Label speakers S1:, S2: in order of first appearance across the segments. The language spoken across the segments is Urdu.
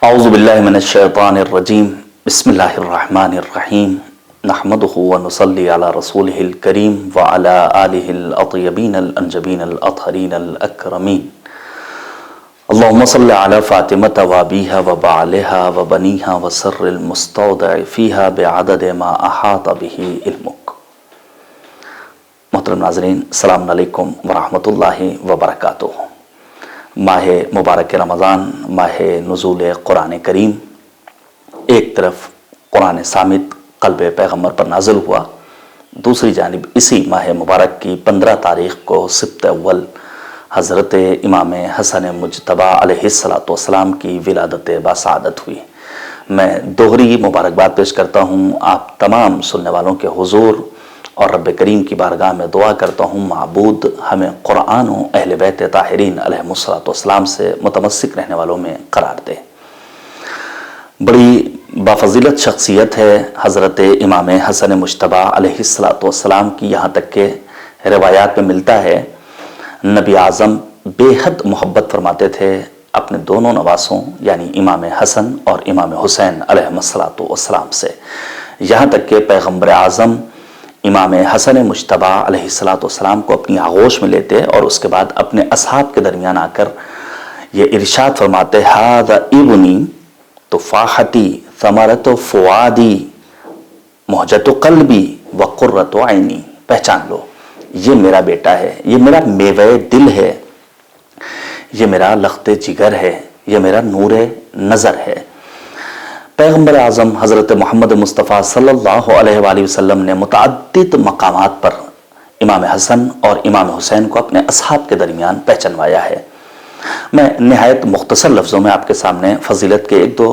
S1: اعوذ باللہ من الشیطان الرجیم بسم اللہ الرحمن الرحیم نحمدہ ونصلی علی رسولہ الکریم وعلی آلہ الاطیبین الانجبین الاطہرین الاکرمین اللہم صلی علی فاطمۃ وابیہا وبعلہا وبنیہا وسر المستودع فیہا بعدد ما احاط بہ علمک۔ محترم ناظرین، السلام علیکم ورحمۃ اللہ وبرکاتہ۔ ماہ مبارک رمضان، ماہ نزول قرآن کریم، ایک طرف قرآن صامت قلب پیغمبر پر نازل ہوا، دوسری جانب اسی ماہ مبارک کی 15 تاریخ کو سبت اول حضرت امام حسن مجتبیٰ علیہ السلام کی ولادت باسعادت ہوئی۔ میں دوہری مبارکباد پیش کرتا ہوں آپ تمام سننے والوں کے حضور اور رب کریم کی بارگاہ میں دعا کرتا ہوں معبود ہمیں قرآن و اہل بیت طاہرین علیہ السلام سے متمسک رہنے والوں میں قرار دے۔ بڑی بافضیلت شخصیت ہے حضرت امام حسن مجتبیٰ علیہ السلام کی، یہاں تک کہ روایات میں ملتا ہے نبی اعظم بے حد محبت فرماتے تھے اپنے دونوں نواسوں یعنی امام حسن اور امام حسین علیہ السلام سے، یہاں تک کہ پیغمبر اعظم امام حسن مجتبیٰ علیہ السلام کو اپنی آغوش میں لیتے اور اس کے بعد اپنے اصحاب کے درمیان آ کر یہ ارشاد فرماتے، ھذا ابنی تفاحتی ثمرۃ فؤادی مہجۃ قلبی وقرۃ عینی۔ پہچان لو، یہ میرا بیٹا ہے، یہ میرا میوہ دل ہے، یہ میرا لخت جگر ہے، یہ میرا نور نظر ہے۔ پیغمبر اعظم حضرت محمد مصطفیٰ صلی اللہ علیہ وآلہ وسلم نے متعدد مقامات پر امام حسن اور امام حسین کو اپنے اصحاب کے درمیان پہچنوایا ہے۔ میں نہایت مختصر لفظوں میں آپ کے سامنے فضیلت کے ایک دو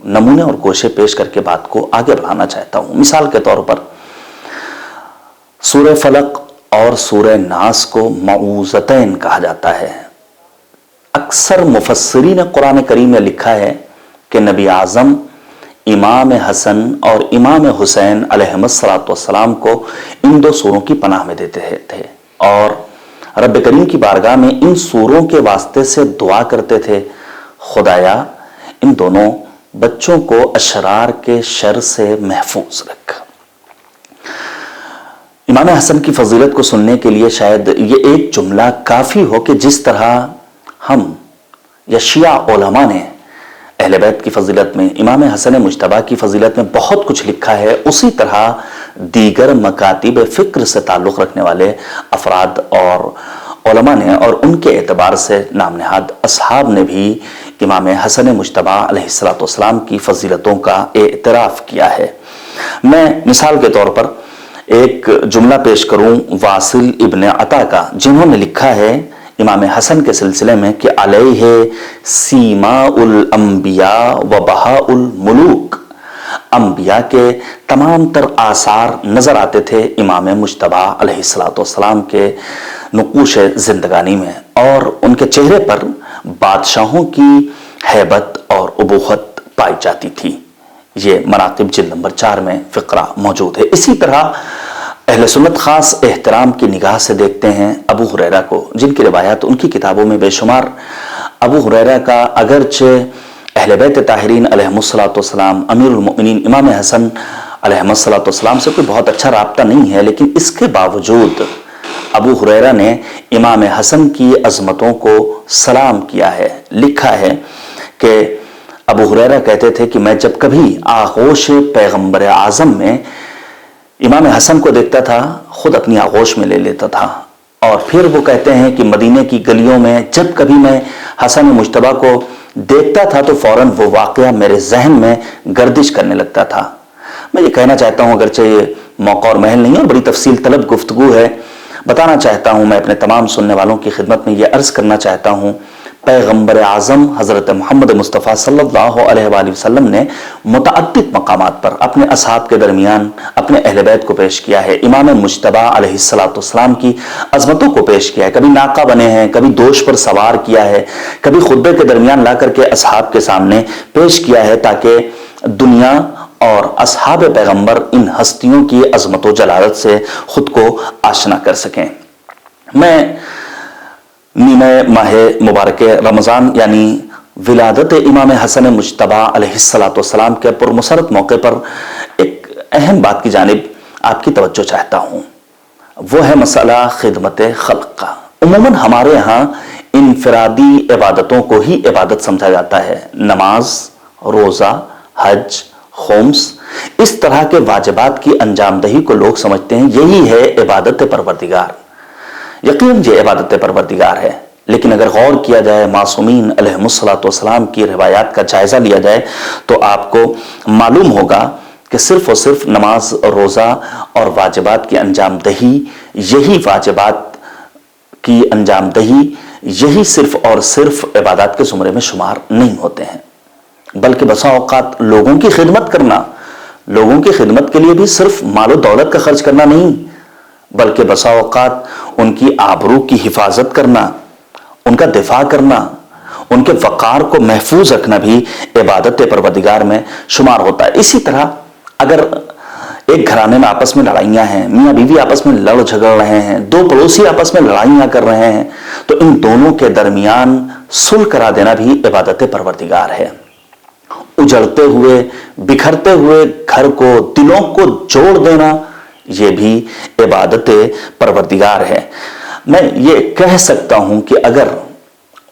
S1: نمونے اور گوشے پیش کر کے بات کو آگے بڑھانا چاہتا ہوں۔ مثال کے طور پر سورہ فلق اور سورہ ناس کو معوذتین کہا جاتا ہے۔ اکثر مفسرین قرآن کریم نے لکھا ہے کہ نبی اعظم امام حسن اور امام حسین علیہ السلام کو ان دو سوروں کی پناہ میں دیتے تھے اور رب کریم کی بارگاہ میں ان سوروں کے واسطے سے دعا کرتے تھے، خدایا ان دونوں بچوں کو اشرار کے شر سے محفوظ رکھ۔ امام حسن کی فضیلت کو سننے کے لیے شاید یہ ایک جملہ کافی ہو کہ جس طرح ہم یا شیعہ علماء نے اہل بیت کی فضیلت میں، امام حسن مجتبیٰ کی فضیلت میں بہت کچھ لکھا ہے، اسی طرح دیگر مکاتب فکر سے تعلق رکھنے والے افراد اور علماء نے اور ان کے اعتبار سے نام نہاد اصحاب نے بھی امام حسن مجتبیٰ علیہ السلام کی فضیلتوں کا اعتراف کیا ہے۔ میں مثال کے طور پر ایک جملہ پیش کروں واصل ابن عطا کا، جنہوں نے لکھا ہے امام حسن کے سلسلے میں کہ علیہ سیماء الانبیاء و بہاء الملوک، انبیاء کے تمام تر آثار نظر آتے تھے امام مجتبیٰ علیہ السلام کے نقوش زندگانی میں، اور ان کے چہرے پر بادشاہوں کی ہیبت اور ابوت پائی جاتی تھی۔ یہ مناقب جلد نمبر 4 میں فقرہ موجود ہے۔ اسی طرح اہل سنت خاص احترام کی نگاہ سے دیکھتے ہیں ابو ہریرہ کو، جن کی روایات ان کی کتابوں میں بے شمار۔ ابو ہریرہ کا اگرچہ اہل بیت طاہرین علیہ السلام امیر المؤمنین امام حسن علیہ السلام سے کوئی بہت اچھا رابطہ نہیں ہے، لیکن اس کے باوجود ابو ہریرہ نے امام حسن کی عظمتوں کو سلام کیا ہے۔ لکھا ہے کہ ابو ہریرہ کہتے تھے کہ میں جب کبھی آغوش پیغمبر اعظم میں امام حسن کو دیکھتا تھا خود اپنی آغوش میں لے لیتا تھا، اور پھر وہ کہتے ہیں کہ مدینے کی گلیوں میں جب کبھی میں حسن مجتبیٰ کو دیکھتا تھا تو فوراً وہ واقعہ میرے ذہن میں گردش کرنے لگتا تھا۔ میں یہ کہنا چاہتا ہوں، اگرچہ یہ موقع اور محل نہیں اور بڑی تفصیل طلب گفتگو ہے، بتانا چاہتا ہوں، میں اپنے تمام سننے والوں کی خدمت میں یہ عرض کرنا چاہتا ہوں، پیغمبر اعظم حضرت محمد مصطفیٰ صلی اللہ علیہ وآلہ وسلم نے متعدد مقامات پر اپنے اصحاب کے درمیان اپنے اہل بیت کو پیش کیا ہے، امام مجتبیٰ علیہ السلام کی عظمتوں کو پیش کیا ہے، کبھی ناقہ بنے ہیں، کبھی دوش پر سوار کیا ہے، کبھی خطبے کے درمیان لا کر کے اصحاب کے سامنے پیش کیا ہے تاکہ دنیا اور اصحاب پیغمبر ان ہستیوں کی عظمت و جلالت سے خود کو آشنا کر سکیں۔ میں نیمہ ماہ مبارک رمضان یعنی ولادت امام حسن مجتبی علیہ السلام کے پرمسرت موقع پر ایک اہم بات کی جانب آپ کی توجہ چاہتا ہوں، وہ ہے مسئلہ خدمت خلق کا۔ عموماً ہمارے ہاں انفرادی عبادتوں کو ہی عبادت سمجھا جاتا ہے، نماز، روزہ، حج، خمس، اس طرح کے واجبات کی انجام دہی کو لوگ سمجھتے ہیں یہی ہے عبادت پروردگار۔ یقیناً یہ عبادت پروردگار ہے، لیکن اگر غور کیا جائے، معصومین علیہم الصلوۃ کی روایات کا جائزہ لیا جائے تو آپ کو معلوم ہوگا کہ صرف اور صرف نماز، روزہ اور واجبات کی انجام دہی، یہی واجبات کی انجام دہی، یہی صرف اور صرف عبادات کے زمرے میں شمار نہیں ہوتے ہیں، بلکہ بسا اوقات لوگوں کی خدمت کرنا، لوگوں کی خدمت کے لیے بھی صرف مال و دولت کا خرچ کرنا نہیں، بلکہ بسا اوقات ان کی آبرو کی حفاظت کرنا، ان کا دفاع کرنا، ان کے وقار کو محفوظ رکھنا بھی عبادت پروردگار میں شمار ہوتا ہے۔ اسی طرح اگر ایک گھرانے میں آپس میں لڑائیاں ہیں، میاں بیوی آپس میں لڑ جھگڑ رہے ہیں، دو پڑوسی آپس میں لڑائیاں کر رہے ہیں، تو ان دونوں کے درمیان صلح کرا دینا بھی عبادت پروردگار ہے۔ اجڑتے ہوئے، بکھرتے ہوئے گھر کو، دلوں کو جوڑ دینا، یہ بھی عبادت پروردگار ہے۔ میں یہ کہہ سکتا ہوں کہ اگر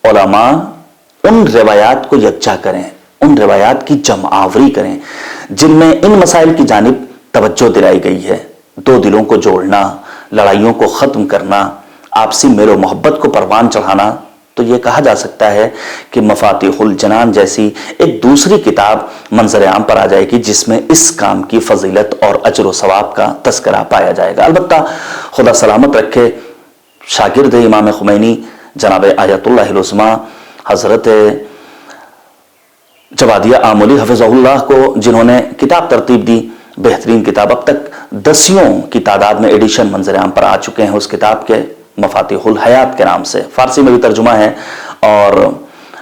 S1: علماء ان روایات کو یکجا کریں، ان روایات کی جمع آوری کریں جن میں ان مسائل کی جانب توجہ دلائی گئی ہے، دو دلوں کو جوڑنا، لڑائیوں کو ختم کرنا، آپسی میل و محبت کو پروان چڑھانا، تو یہ کہا جا سکتا ہے کہ مفاتیح الجنان جیسی ایک دوسری کتاب منظر عام پر آ جائے گی جس میں اس کام کی فضیلت اور اجر و ثواب کا تذکرہ پایا جائے گا۔ البتہ خدا سلامت رکھے، شاگرد امام خمینی جناب آیت اللہ العظمیٰ حضرت جوادیہ آمولی حفظہ اللہ کو، جنہوں نے کتاب ترتیب دی، بہترین کتاب، اب تک 10 کی تعداد میں ایڈیشن منظر عام پر آ چکے ہیں اس کتاب کے، مفاتیح الحیات کے نام سے، فارسی میں بھی ترجمہ ہے اور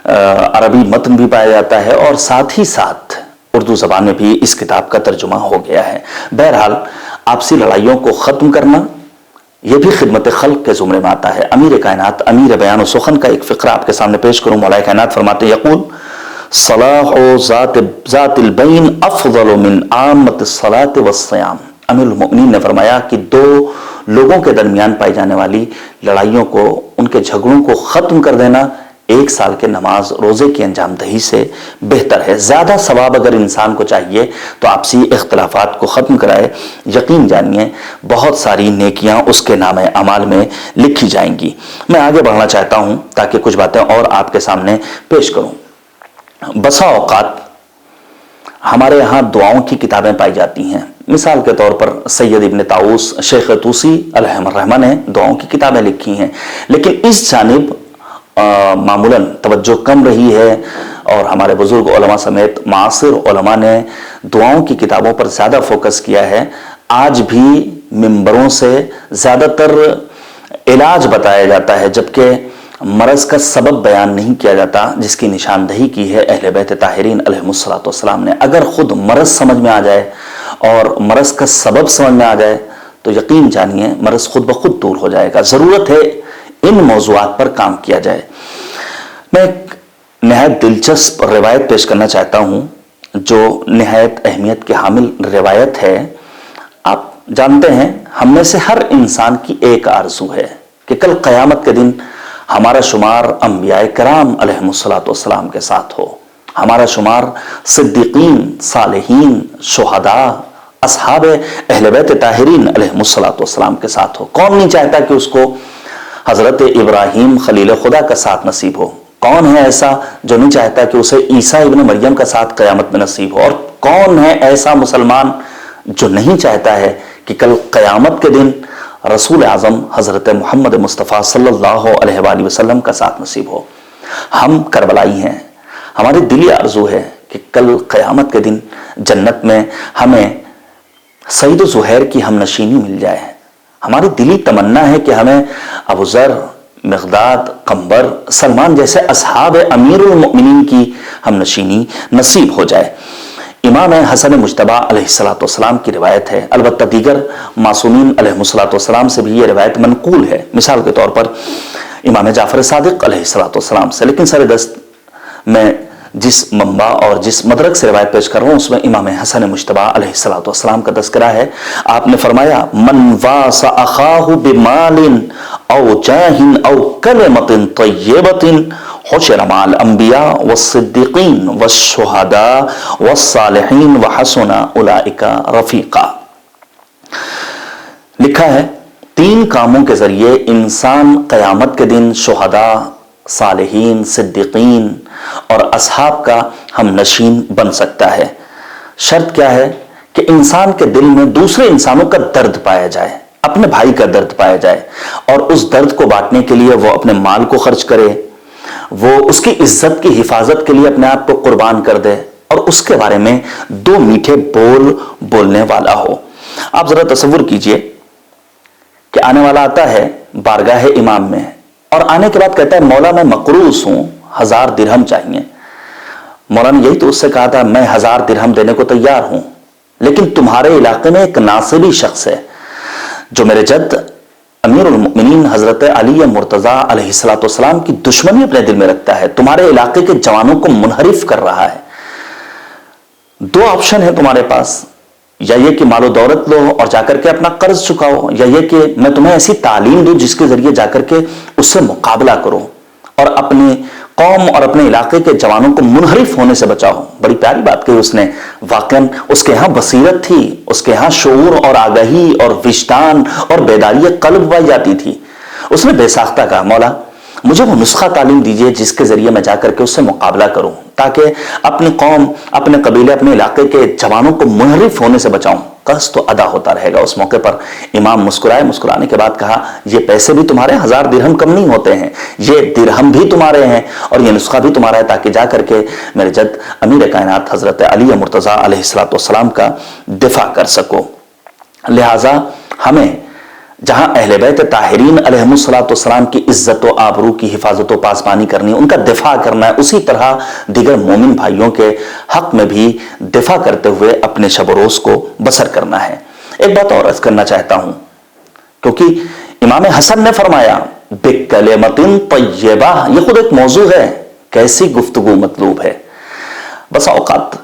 S1: عربی متن بھی پایا جاتا ہے، اور ساتھ ہی ساتھ اردو زبان میں بھی اس کتاب کا ترجمہ ہو گیا ہے۔ بہرحال آپسی لڑائیوں کو ختم کرنا یہ بھی خدمت خلق کے زمرے میں آتا ہے۔ امیر کائنات، امیر بیان و سخن کا ایک فقرہ آپ کے سامنے پیش کروں۔ مولا کائنات فرماتے ہیں، یقول صلاح ذات البین افضل من عامت الصلاۃ والصیام۔ امیر المؤمنین نے فرمایا کہ دو لوگوں کے درمیان پائی جانے والی لڑائیوں کو، ان کے جھگڑوں کو ختم کر دینا 1 سال کے نماز روزے کی انجام دہی سے بہتر ہے۔ زیادہ ثواب اگر انسان کو چاہیے تو آپسی اختلافات کو ختم کرائے، یقین جانیے بہت ساری نیکیاں اس کے نام اعمال میں لکھی جائیں گی۔ میں آگے بڑھنا چاہتا ہوں تاکہ کچھ باتیں اور آپ کے سامنے پیش کروں۔ بسا اوقات ہمارے ہاں دعاؤں کی کتابیں پائی جاتی ہیں، مثال کے طور پر سید ابن طاؤس، شیخ طوسی علیہ الرحمہ نے دعاؤں کی کتابیں لکھی ہیں، لیکن اس جانب معمولاً توجہ کم رہی ہے، اور ہمارے بزرگ علماء سمیت معاصر علماء نے دعاؤں کی کتابوں پر زیادہ فوکس کیا ہے۔ آج بھی ممبروں سے زیادہ تر علاج بتایا جاتا ہے، جبکہ مرض کا سبب بیان نہیں کیا جاتا، جس کی نشاندہی کی ہے اہل بیت طاہرین علیہم السلام نے۔ اگر خود مرض سمجھ میں آ جائے اور مرض کا سبب سمجھ میں آ جائے تو یقین جانیے مرض خود بخود دور ہو جائے گا۔ ضرورت ہے ان موضوعات پر کام کیا جائے۔ میں ایک نہایت دلچسپ روایت پیش کرنا چاہتا ہوں جو نہایت اہمیت کے حامل روایت ہے۔ آپ جانتے ہیں ہم میں سے ہر انسان کی ایک آرزو ہے کہ کل قیامت کے دن ہمارا شمار انبیاء کرام علیہم السلام کے ساتھ ہو، ہمارا شمار صدیقین، صالحین، شہداء، اصحاب اہل بیت طاہرین علیہم السلام کے ساتھ ہو۔ کون نہیں چاہتا کہ اس کو حضرت ابراہیم خلیل خدا کا ساتھ نصیب ہو؟ کون ہے ایسا جو نہیں چاہتا کہ اسے عیسیٰ ابن مریم کا ساتھ قیامت میں نصیب ہو؟ اور کون ہے ایسا مسلمان جو نہیں چاہتا ہے کہ کل قیامت کے دن رسول اعظم حضرت محمد مصطفیٰ صلی اللہ علیہ وآلہ وسلم کا ساتھ نصیب ہو؟ ہم کربلائی ہیں، ہماری دلی آرزو ہے کہ کل قیامت کے دن جنت میں ہمیں سعید و زہیر کی ہم نشینی مل جائے۔ ہماری دلی تمنا ہے کہ ہمیں ابو ذر، مقداد، قنبر، سلمان جیسے اصحاب امیر المؤمنین کی ہم نشینی نصیب ہو جائے۔ امام حسن مجتبی علیہ السلام کی روایت ہے، البتہ دیگر معصومین علیہ السلام سے بھی یہ روایت منقول ہے، مثال کے طور پر امام جعفر صادق علیہ السلام سے، لیکن سر دست میں جس منبع اور جس مدرک سے روایت پیش کر رہا ہوں اس میں امام حسن مجتبی علیہ الصلوۃ والسلام کا تذکرہ ہے. آپ نے فرمایا من واس اخاہ بمال او جاہ او کلمۃ طیبۃ حشر مع الانبیاء والصدیقین والشہداء والصالحین وحسن اولئک رفیقا. لکھا ہے 3 کاموں کے ذریعے انسان قیامت کے دن شہداء، صالحین، صدیقین اور اصحاب کا ہم نشین بن سکتا ہے. شرط کیا ہے کہ انسان کے دل میں دوسرے انسانوں کا درد پایا جائے، اپنے بھائی کا درد پایا جائے، اور اس درد کو بانٹنے کے لیے وہ اپنے مال کو خرچ کرے، وہ اس کی عزت کی حفاظت کے لیے اپنے آپ کو قربان کر دے، اور اس کے بارے میں 2 میٹھے بول بولنے والا ہو. آپ ذرا تصور کیجئے کہ آنے والا آتا ہے بارگاہ امام میں اور آنے کے بعد کہتا ہے مولا میں مقروض ہوں، 1000 درہم چاہیے. مولا نے یہی تو اس سے کہا تھا میں 1000 درہم دینے کو تیار ہوں، لیکن تمہارے علاقے میں ایک ناصبی شخص ہے جو میرے جد امیر المؤمنین حضرت علی مرتضیٰ علیہ السلام کی دشمنی اپنے دل میں رکھتا ہے، تمہارے علاقے کے جوانوں کو منحرف کر رہا ہے. 2 آپشن ہے تمہارے پاس، یا یہ کہ مال و دولت لو اور جا کر کے اپنا قرض چکاؤ، یا یہ کہ میں تمہیں ایسی تعلیم دوں جس کے ذریعے جا کر کے اس سے مقابلہ کرو اور اپنی قوم اور اپنے علاقے کے جوانوں کو منحرف ہونے سے بچاؤ. بڑی پیاری بات کہی اس نے. واقعاً اس کے ہاں بصیرت تھی، اس کے ہاں شعور اور آگہی اور وجدان اور بیداری قلب پائی جاتی تھی. اس نے بے ساختہ کہا مولا مجھے وہ نسخہ تعلیم دیجئے جس کے ذریعے میں جا کر کے اس سے مقابلہ کروں، تاکہ اپنی قوم، اپنے قبیلے، اپنے علاقے کے جوانوں کو منحرف ہونے سے بچاؤں. قرض تو ادا ہوتا رہے گا. اس موقع پر امام مسکرائے، مسکرانے کے بعد کہا یہ پیسے بھی تمہارے 1000 درہم کم نہیں ہوتے ہیں، یہ درہم بھی تمہارے ہیں اور یہ نسخہ بھی تمہارا ہے، تاکہ جا کر کے میرے جد امیر کائنات حضرت علی مرتضیٰ علیہ السلام کا دفاع کر سکو. لہٰذا ہمیں جہاں اہل بیت طاہرین علیہم السلام کی عزت و آبرو کی حفاظت و پاسبانی کرنی ہے، ان کا دفاع کرنا ہے، اسی طرح دیگر مومن بھائیوں کے حق میں بھی دفاع کرتے ہوئے اپنے شب و روز کو بسر کرنا ہے. ایک بات اور عرض کرنا چاہتا ہوں، کیونکہ امام حسن نے فرمایا بِکَلِمَةٍ طَیِّبَةٍ، یہ خود ایک موضوع ہے، کیسی گفتگو مطلوب ہے. بس اوقات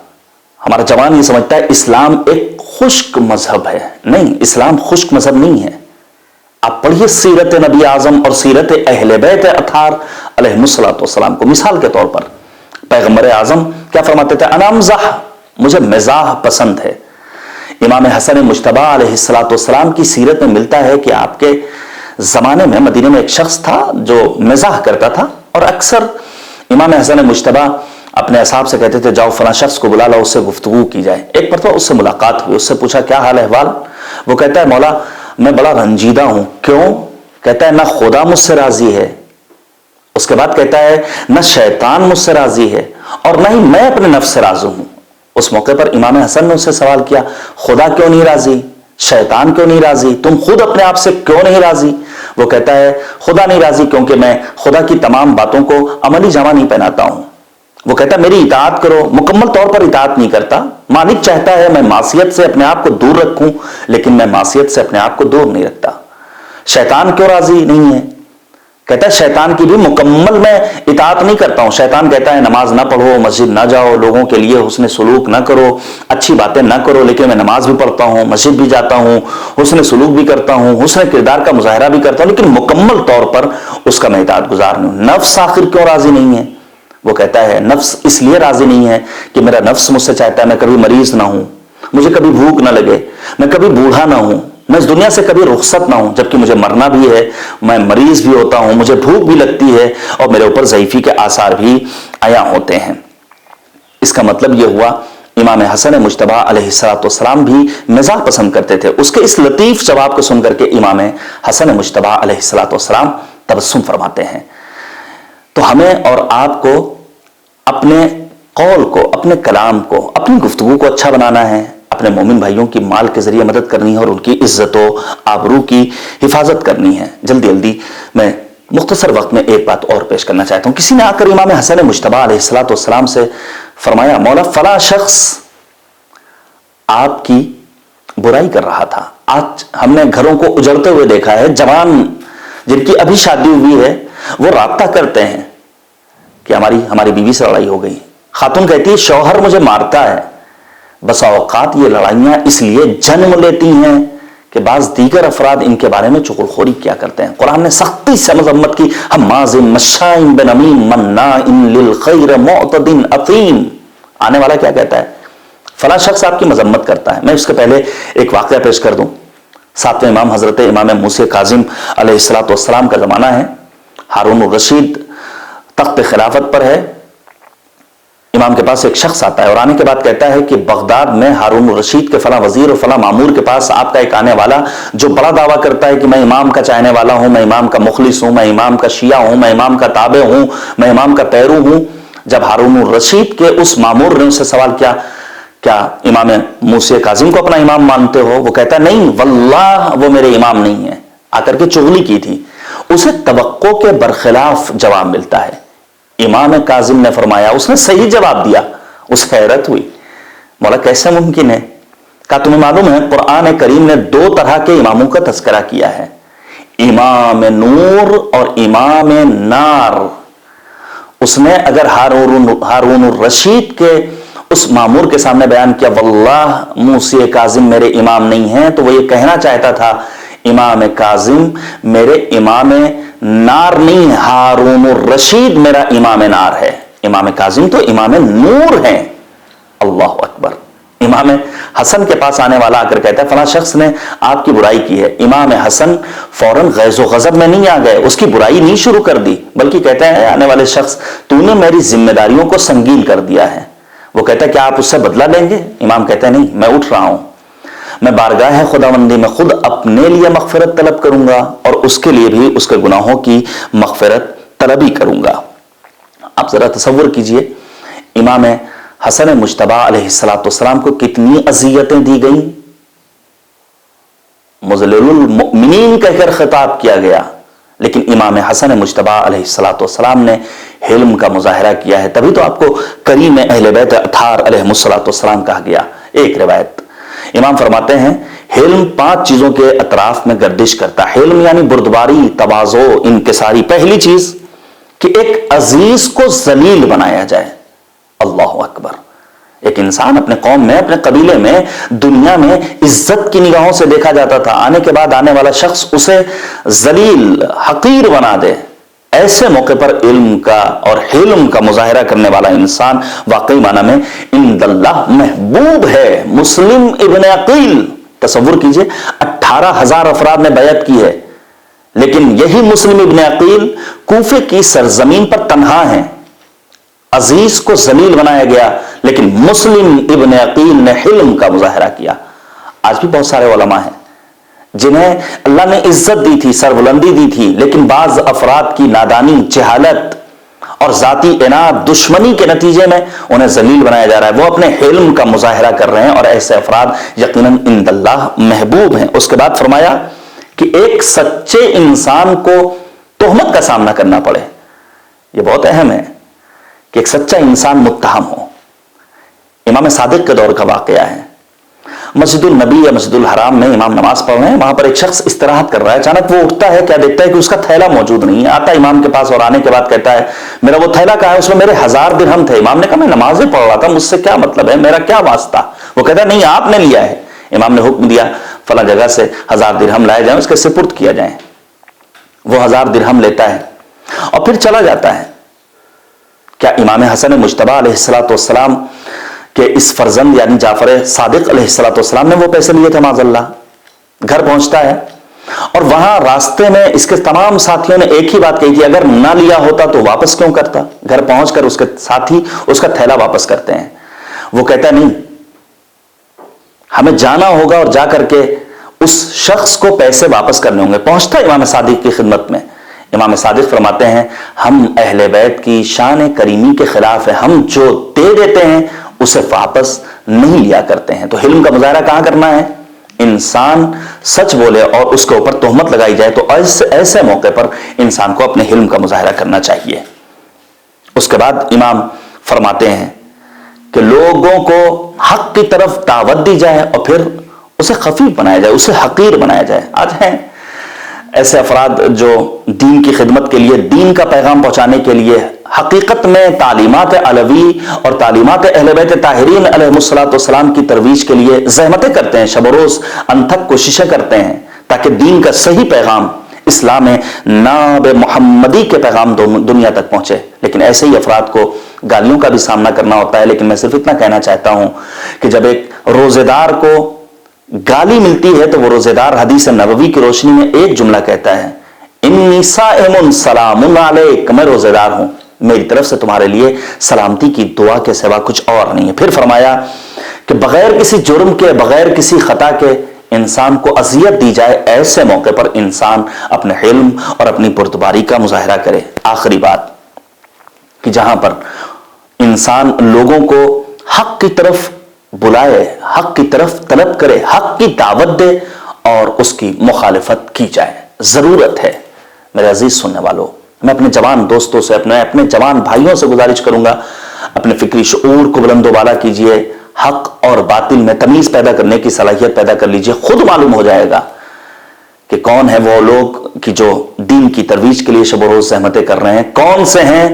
S1: ہمارا جوان یہ سمجھتا ہے اسلام ایک خشک مذہب ہے. نہیں، اسلام خشک مذہب نہیں ہے. آپ پڑھیے سیرت نبی اعظم اور سیرت اہل بیت اطہار علیہم السلام کو. مثال کے طور پر پیغمبر اعظم کیا فرماتے تھے؟ انا امزح، مجھے مزاح پسند ہے. امام حسن مجتبی علیہ السلام کی سیرت میں ملتا ہے کہ آپ کے زمانے میں مدینے میں ایک شخص تھا جو مزاح کرتا تھا، اور اکثر امام حسن مجتبی اپنے اصحاب سے کہتے تھے جاؤ فلاں شخص کو بلا لاؤ، اس سے گفتگو کی جائے. ایک مرتبہ اس سے ملاقات ہوئی، اس سے پوچھا کیا حال احوال؟ وہ کہتا ہے مولا میں بڑا رنجیدہ ہوں. کیوں؟ کہتا ہے نہ خدا مجھ سے راضی ہے، اس کے بعد کہتا ہے نہ شیطان مجھ سے راضی ہے، اور نہ ہی میں اپنے نفس سے راضی ہوں. اس موقع پر امام حسن نے اس سے سوال کیا خدا کیوں نہیں راضی، شیطان کیوں نہیں راضی، تم خود اپنے آپ سے کیوں نہیں راضی؟ وہ کہتا ہے خدا نہیں راضی کیونکہ میں خدا کی تمام باتوں کو عملی جامہ نہیں پہناتا ہوں. وہ کہتا ہے میری اطاعت کرو. مکمل طور پر اطاعت نہیں کرتا. مالک چاہتا ہے میں معصیت سے اپنے آپ کو دور رکھوں، لیکن میں معصیت سے اپنے آپ کو دور نہیں رکھتا. شیطان کیوں راضی نہیں ہے؟ کہتا ہے شیطان کی بھی مکمل میں اطاعت نہیں کرتا ہوں. شیطان کہتا ہے نماز نہ پڑھو، مسجد نہ جاؤ، لوگوں کے لیے حسن سلوک نہ کرو، اچھی باتیں نہ کرو، لیکن میں نماز بھی پڑھتا ہوں، مسجد بھی جاتا ہوں، حسن سلوک بھی کرتا ہوں، حسن کردار کا مظاہرہ بھی کرتا ہوں، لیکن مکمل طور پر اس کا میں اطاعت گزار نہیں ہوں. نفس آخر کیوں راضی نہیں ہے؟ وہ کہتا ہے نفس اس لیے راضی نہیں ہے کہ میرا نفس مجھ سے چاہتا ہے میں کبھی مریض نہ ہوں، مجھے کبھی بھوک نہ لگے، میں کبھی بوڑھا نہ ہوں، میں اس دنیا سے کبھی رخصت نہ ہوں، جبکہ مجھے مرنا بھی ہے، میں مریض بھی ہوتا ہوں، مجھے بھوک بھی لگتی ہے، اور میرے اوپر ضعیفی کے آثار بھی عیاں ہوتے ہیں. اس کا مطلب یہ ہوا امام حسن مجتبی علیہ السلام بھی مزاح پسند کرتے تھے. اس کے اس لطیف جواب کو سن کر کے امام حسن مجتبی علیہ السلام تبسم فرماتے ہیں. تو ہمیں اور آپ کو اپنے قول کو، اپنے کلام کو، اپنی گفتگو کو اچھا بنانا ہے، اپنے مومن بھائیوں کی مال کے ذریعے مدد کرنی ہے اور ان کی عزت و آبرو کی حفاظت کرنی ہے. جلدی جلدی میں مختصر وقت میں ایک بات اور پیش کرنا چاہتا ہوں. کسی نے آ کر امام حسن مجتبی علیہ السلام سے فرمایا مولا فلاں شخص آپ کی برائی کر رہا تھا. آج ہم نے گھروں کو اجڑتے ہوئے دیکھا ہے، جوان جن کی ابھی شادی ہوئی ہے وہ رابطہ کرتے ہیں کہ ہماری بیوی سے لڑائی ہو گئی. خاتون کہتی ہے شوہر مجھے مارتا ہے. بسا اوقات یہ لڑائیاں اس لیے جنم لیتی ہیں کہ بعض دیگر افراد ان کے بارے میں چغلخوری کیا کرتے ہیں. قرآن نے سختی سے مذمت کی. حماز مشاء بنمیم مناع للخیر معتد اثیم. آنے والا کیا کہتا ہے؟ فلاں شخص آپ کی مذمت کرتا ہے. میں اس کے پہلے ایک واقعہ پیش کر دوں. ساتویں امام حضرت امام موسیٰ کاظم علیہ السلام کا زمانہ ہے. ہارون الرشید تخت خلافت پر ہے. امام کے پاس ایک شخص آتا ہے اور آنے کے بعد کہتا ہے کہ بغداد میں ہارون الرشید کے فلاں وزیر اور فلاں مامور کے پاس آپ کا ایک آنے والا جو بڑا دعویٰ کرتا ہے کہ میں امام کا چاہنے والا ہوں, میں امام کا مخلص ہوں, میں امام کا شیعہ ہوں, میں امام کا تابع ہوں, میں امام کا پیرو ہوں. جب ہارون الرشید کے اس مامور نے اس سے سوال کیا کیا امام موسیٰ کاظم کو اپنا امام مانتے ہو؟ وہ کہتا نہیں واللہ وہ میرے امام نہیں ہے. آ کر کے چغلی کی تھی. اسے توقع کے برخلاف جواب ملتا ہے. امام کاظم نے فرمایا, اس نے صحیح جواب دیا. اس حیرت ہوئی, مولا کیسے ممکن ہے؟ کہا تمہیں معلوم ہے قرآن کریم نے 2 طرح کے اماموں کا تذکرہ کیا ہے, امام نور اور امام نار. اس نے اگر ہارون الرشید کے اس مامور کے سامنے بیان کیا واللہ موسیٰ کاظم میرے امام نہیں ہیں, تو وہ یہ کہنا چاہتا تھا امام کاظم میرے امام نار نہیں, ہارون الرشید میرا امام نار ہے. امام کاظم تو امام نور ہیں. اللہ اکبر. امام حسن کے پاس آنے والا آ کر کہتا ہے فلاں شخص نے آپ کی برائی کی ہے. امام حسن فوراً غیظ و غضب میں نہیں آ گئے, اس کی برائی نہیں شروع کر دی, بلکہ کہتے ہیں آنے والے شخص تو نے میری ذمہ داریوں کو سنگین کر دیا ہے. وہ کہتا ہے کیا آپ اس سے بدلہ لیں گے؟ امام کہتے ہیں نہیں, میں اٹھ رہا ہوں, میں بارگاہ خداوندی میں خود اپنے لیے مغفرت طلب کروں گا اور اس کے لیے بھی اس کے گناہوں کی مغفرت طلبی کروں گا. آپ ذرا تصور کیجئے امام حسن مجتبی علیہ السلام کو کتنی اذیتیں دی گئیں. مذلل المؤمنین کہہ کر خطاب کیا گیا, لیکن امام حسن مجتبی علیہ السلام نے حلم کا مظاہرہ کیا ہے. تبھی تو آپ کو کریم اہل بیت اطہار علیہ السلام کہا گیا. ایک روایت امام فرماتے ہیں حلم 5 چیزوں کے اطراف میں گردش کرتا ہے. حلم یعنی بردباری, تواضع, انکساری. پہلی چیز کہ ایک عزیز کو ذلیل بنایا جائے. اللہ اکبر. ایک انسان اپنے قوم میں, اپنے قبیلے میں, دنیا میں عزت کی نگاہوں سے دیکھا جاتا تھا, آنے کے بعد آنے والا شخص اسے ذلیل, حقیر بنا دے. ایسے موقع پر علم کا اور حلم کا مظاہرہ کرنے والا انسان واقعی معنی میں عند اللہ محبوب ہے. مسلم ابن عقیل, تصور کیجئے 18,000 افراد نے بیعت کی ہے, لیکن یہی مسلم ابن عقیل کوفے کی سرزمین پر تنہا ہیں. عزیز کو ذلیل بنایا گیا, لیکن مسلم ابن عقیل نے حلم کا مظاہرہ کیا. آج بھی بہت سارے علماء ہیں جنہیں اللہ نے عزت دی تھی, سربلندی دی تھی, لیکن بعض افراد کی نادانی, جہالت اور ذاتی اناد, دشمنی کے نتیجے میں انہیں ذلیل بنایا جا رہا ہے. وہ اپنے حلم کا مظاہرہ کر رہے ہیں اور ایسے افراد یقیناً عند اللہ محبوب ہیں. اس کے بعد فرمایا کہ ایک سچے انسان کو تہمت کا سامنا کرنا پڑے. یہ بہت اہم ہے کہ ایک سچا انسان متہم ہو. امام صادق کے دور کا واقعہ ہے. مسجد النبی یا مسجد الحرام میں امام نماز پڑھ رہے ہیں, وہاں پر ایک شخص استراحت کر رہا ہے. اچانک وہ اٹھتا ہے, کیا دیکھتا ہے کہ اس کا تھیلا موجود نہیں ہے. آتا امام کے پاس اور آنے کے بعد کہتا ہے میرا وہ تھیلا کہاں ہے؟ اس میں میرے 1000 درہم تھے. امام نے کہا میں نمازیں پڑھ رہا تھا, مجھ سے کیا مطلب ہے, میرا کیا واسطہ؟ وہ کہتا ہے نہیں آپ نے لیا ہے. امام نے حکم دیا فلاں جگہ سے 1000 درہم لائے جائیں, اس کے سپرد کیا جائیں. وہ 1000 درہم لیتا ہے اور پھر چلا جاتا ہے. کیا امام حسن مجتبی علیہ السلام کہ اس فرزند یعنی جعفر صادق علیہ السلام نے وہ پیسے لیے تھے؟ معاذ اللہ. گھر پہنچتا ہے اور وہاں راستے میں اس کے تمام ساتھیوں نے ایک ہی بات کہی تھی, اگر نہ لیا ہوتا تو واپس کیوں کرتا. گھر پہنچ کر اس کے ساتھی اس کا تھیلا واپس کرتے ہیں. وہ کہتا ہے نہیں, ہمیں جانا ہوگا اور جا کر کے اس شخص کو پیسے واپس کرنے ہوں گے. پہنچتا ہے امام صادق کی خدمت میں. امام صادق فرماتے ہیں ہم اہل بیت کی شان کریمی کے خلاف ہے, ہم جو دے دیتے ہیں اسے واپس نہیں لیا کرتے ہیں. تو حلم کا مظاہرہ کہاں کرنا ہے؟ انسان سچ بولے اور اس کے اوپر تہمت لگائی جائے تو ایسے موقع پر انسان کو اپنے حلم کا مظاہرہ کرنا چاہیے. اس کے بعد امام فرماتے ہیں کہ لوگوں کو حق کی طرف دعوت دی جائے اور پھر اسے خفیف بنایا جائے, اسے حقیر بنایا جائے. آج ہیں ایسے افراد جو دین کی خدمت کے لیے، دین کا پیغام پہنچانے کے لیے حقیقت میں تعلیمات علوی اور تعلیمات اہل بیت طاہرین علیہ الصلوۃ والسلام کی ترویج کے لیے زحمتیں کرتے ہیں، شب و روز انتھک کوششیں کرتے ہیں تاکہ دین کا صحیح پیغام، اسلام ناب محمدی کے پیغام دنیا تک پہنچے، لیکن ایسے ہی افراد کو گالیوں کا بھی سامنا کرنا ہوتا ہے۔ لیکن میں صرف اتنا کہنا چاہتا ہوں کہ جب ایک روزے دار کو گالی ملتی ہے تو وہ روزے دار حدیث نبوی کی روشنی میں ایک جملہ کہتا ہے، انی صائم سلام علیک، میں روزے دار ہوں، میری طرف سے تمہارے لیے سلامتی کی دعا کے سوا کچھ اور نہیں ہے۔ پھر فرمایا کہ بغیر کسی جرم کے، بغیر کسی خطا کے انسان کو اذیت دی جائے، ایسے موقع پر انسان اپنے علم اور اپنی بردباری کا مظاہرہ کرے۔ آخری بات کہ جہاں پر انسان لوگوں کو حق کی طرف بلائے، حق کی طرف طلب کرے، حق کی دعوت دے اور اس کی مخالفت کی جائے، ضرورت ہے میرے عزیز سننے والوں، میں اپنے جوان دوستوں سے، اپنے جوان بھائیوں سے گزارش کروں گا، اپنے فکری شعور کو بلند و بالا کیجئے، حق اور باطل میں تمیز پیدا کرنے کی صلاحیت پیدا کر لیجئے، خود معلوم ہو جائے گا کہ کون ہے وہ لوگ کہ جو دین کی ترویج کے لیے شب و روز زحمتیں کر رہے ہیں، کون سے ہیں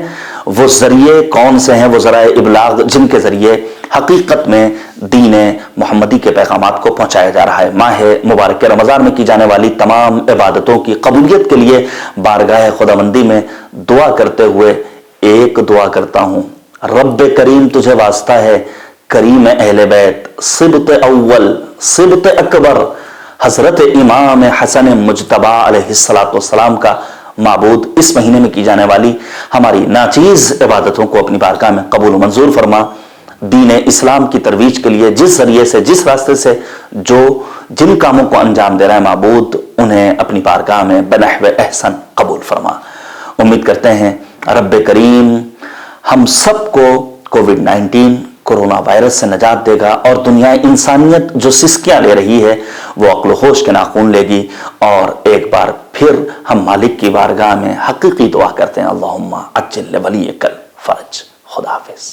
S1: وہ ذریعے، کون سے ہیں وہ ذرائع ابلاغ جن کے ذریعے حقیقت میں دین محمدی کے پیغامات کو پہنچایا جا رہا ہے۔ ماہ مبارک رمضان میں کی جانے والی تمام عبادتوں کی قبولیت کے لیے بارگاہ خداوندی میں دعا کرتے ہوئے ایک دعا کرتا ہوں، رب کریم تجھے واسطہ ہے، کریم اہل بیت، سبط اول، سبط اکبر، حضرت امام حسن مجتبی علیہ السلام کا معبود، اس مہینے میں کی جانے والی ہماری ناچیز عبادتوں کو اپنی بارگاہ میں قبول و منظور فرما، دین اسلام کی ترویج کے لیے جس ذریعے سے، جس راستے سے جو جن کاموں کو انجام دے رہا ہے معبود، انہیں اپنی بارگاہ میں بنحو احسن قبول فرما۔ امید کرتے ہیں رب کریم ہم سب کو کووڈ-19 کورونا وائرس سے نجات دے گا اور دنیا انسانیت جو سسکیاں لے رہی ہے وہ عقل و ہوش کے ناخون لے گی، اور ایک بار پھر ہم مالک کی بارگاہ میں حقیقی دعا کرتے ہیں، اللہم عجل لولیک الفرج۔ خدا حافظ۔